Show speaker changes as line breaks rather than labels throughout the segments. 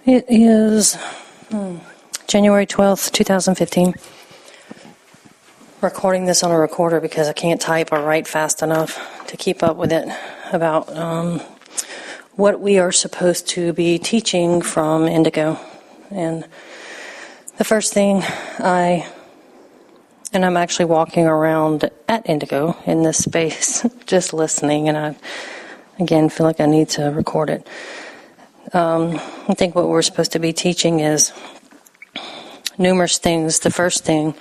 It is January 12th, 2015. Recording this on a recorder because I can't type or write fast enough to keep up with it about what we are supposed to be teaching from Indigo. And the first thing I'm actually walking around at Indigo in this space, just listening, and I, again, feel like I need to record it. I think what we're supposed to be teaching is numerous things. The first thing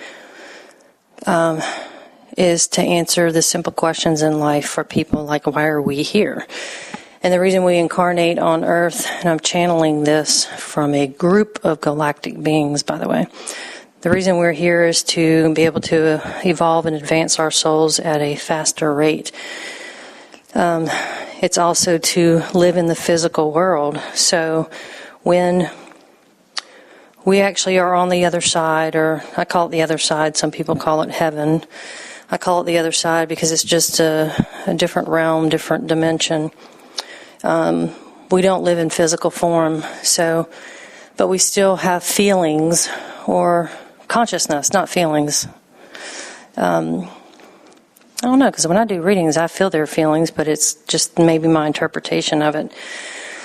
is to answer the simple questions in life for people like, why are we here? And the reason we incarnate on Earth, and I'm channeling this from a group of galactic beings, by the way. The reason we're here is to be able to evolve and advance our souls at a faster rate. It's also to live in the physical world. So when we actually are on the other side, or I call it the other side, some people call it heaven. I call it the other side because it's just a different realm, different dimension. We don't live in physical form, but we still have feelings or consciousness, not feelings. I don't know, because when I do readings, I feel their feelings, but it's just maybe my interpretation of it.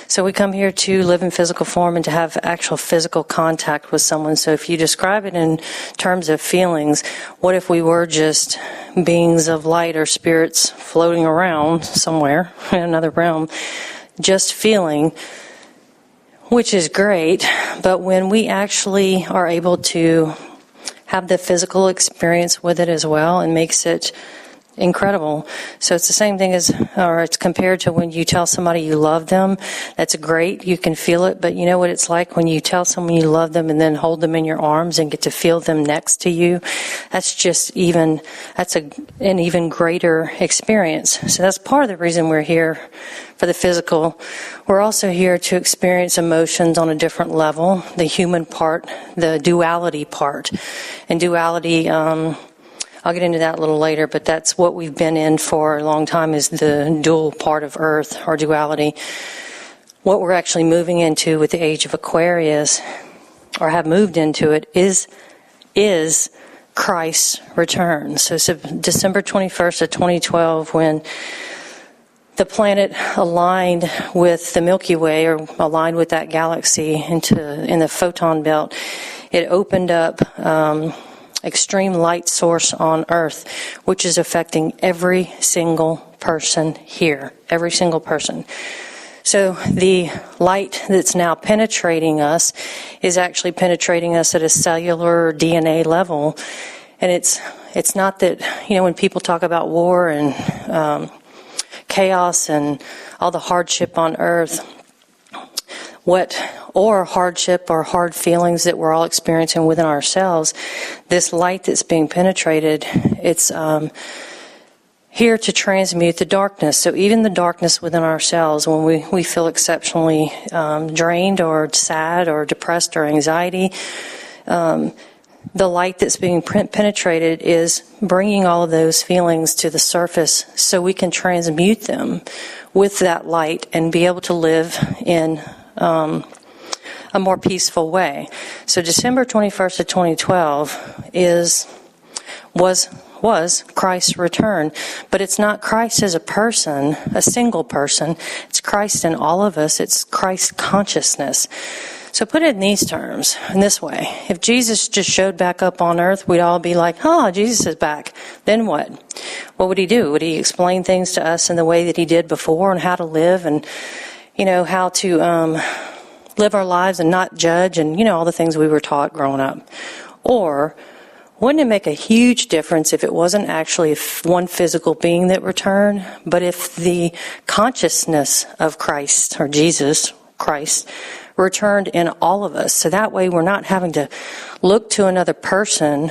So we come here to live in physical form and to have actual physical contact with someone. So if you describe it in terms of feelings, what if we were just beings of light or spirits floating around somewhere in another realm, just feeling, which is great, but when we actually are able to have the physical experience with it as well, it makes it incredible. So it's the same thing it's compared to when you tell somebody you love them. That's great. You can feel it, but you know what it's like when you tell someone you love them and then hold them in your arms and get to feel them next to you. That's an even greater experience. So that's part of the reason we're here for the physical. We're also here to experience emotions on a different level. The human part, the duality part. And duality, I'll get into that a little later, but that's what we've been in for a long time, is the dual part of Earth, or duality. What we're actually moving into with the age of Aquarius, or have moved into it, is Christ's return. So December 21st of 2012, when the planet aligned with the Milky Way, or aligned with that galaxy in the photon belt, it opened up extreme light source on Earth, which is affecting every single person here. Every single person. So the light that's now penetrating us is actually penetrating us at a cellular DNA level. And it's not that, when people talk about war and chaos and all the hardship on Earth, or hardship or hard feelings that we're all experiencing within ourselves, this light that's being penetrated, it's here to transmute the darkness. So even the darkness within ourselves, when we feel exceptionally drained or sad or depressed or anxiety, the light that's being penetrated is bringing all of those feelings to the surface so we can transmute them with that light and be able to live in a more peaceful way. So December 21st of 2012 was Christ's return, but it's not Christ as a person, a single person. It's Christ in all of us. It's Christ's consciousness. So put it in these terms, in this way. If Jesus just showed back up on Earth, we'd all be like, Jesus is back. Then what? What would he do? Would he explain things to us in the way that he did before, and how to live, and how to live our lives and not judge, and all the things we were taught growing up? Or wouldn't it make a huge difference if it wasn't actually one physical being that returned, but if the consciousness of Christ, or Jesus Christ, returned in all of us? So that way we're not having to look to another person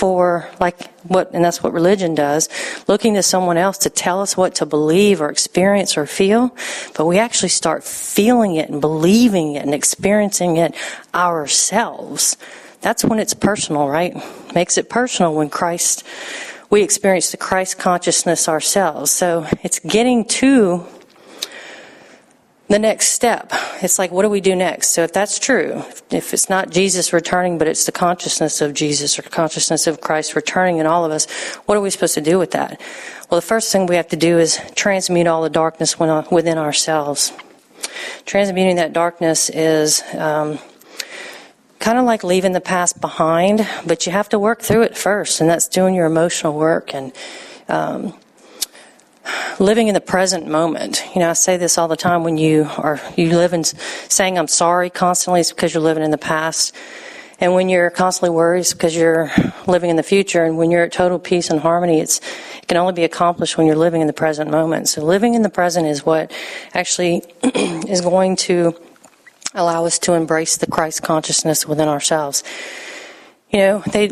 and that's what religion does, looking to someone else to tell us what to believe or experience or feel, but we actually start feeling it and believing it and experiencing it ourselves. That's when it's personal, right? Makes it personal when we experience the Christ consciousness ourselves. So it's getting to the next step. It's like, what do we do next? So if that's true, if it's not Jesus returning, but it's the consciousness of Jesus or consciousness of Christ returning in all of us, what are we supposed to do with that? Well, the first thing we have to do is transmute all the darkness within ourselves. Transmuting that darkness is kind of like leaving the past behind, but you have to work through it first, and that's doing your emotional work and living in the present moment. I say this all the time. When you live in saying I'm sorry constantly, it's because you're living in the past. And when you're constantly worried, it's because you're living in the future. And when you're at total peace and harmony, it can only be accomplished when you're living in the present moment. So living in the present is what actually is going to allow us to embrace the Christ consciousness within ourselves. They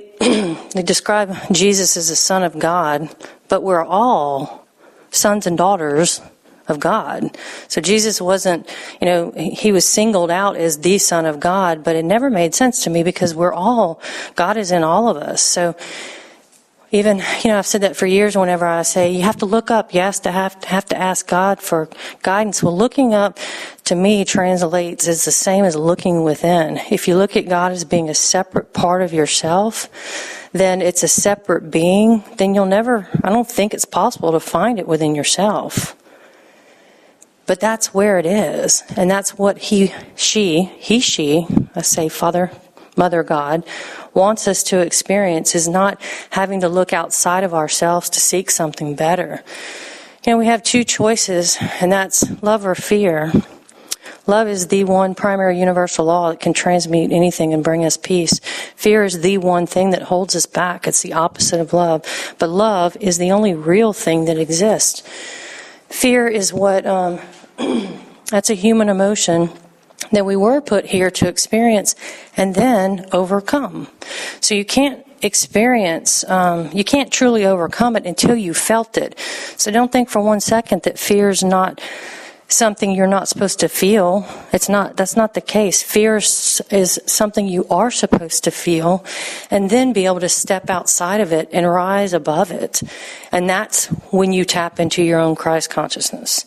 describe Jesus as the Son of God, but we're all sons and daughters of God. So Jesus wasn't, he was singled out as the Son of God, but it never made sense to me because God is in all of us. So even, I've said that for years whenever I say, you have to look up, you have to ask God for guidance. Well, looking up to me translates as the same as looking within. If you look at God as being a separate part of yourself, then it's a separate being, then I don't think it's possible to find it within yourself. But that's where it is. And that's what she, I say Father, Mother God, wants us to experience, is not having to look outside of ourselves to seek something better. We have two choices, and that's love or fear. Love is the one primary universal law that can transmute anything and bring us peace. Fear is the one thing that holds us back. It's the opposite of love. But love is the only real thing that exists. Fear is what, that's a human emotion that we were put here to experience and then overcome. So you can't you can't truly overcome it until you felt it. So don't think for 1 second that fear is not something you're not supposed to feel. That's not the case. Fear is something you are supposed to feel and then be able to step outside of it and rise above it. And that's when you tap into your own Christ consciousness.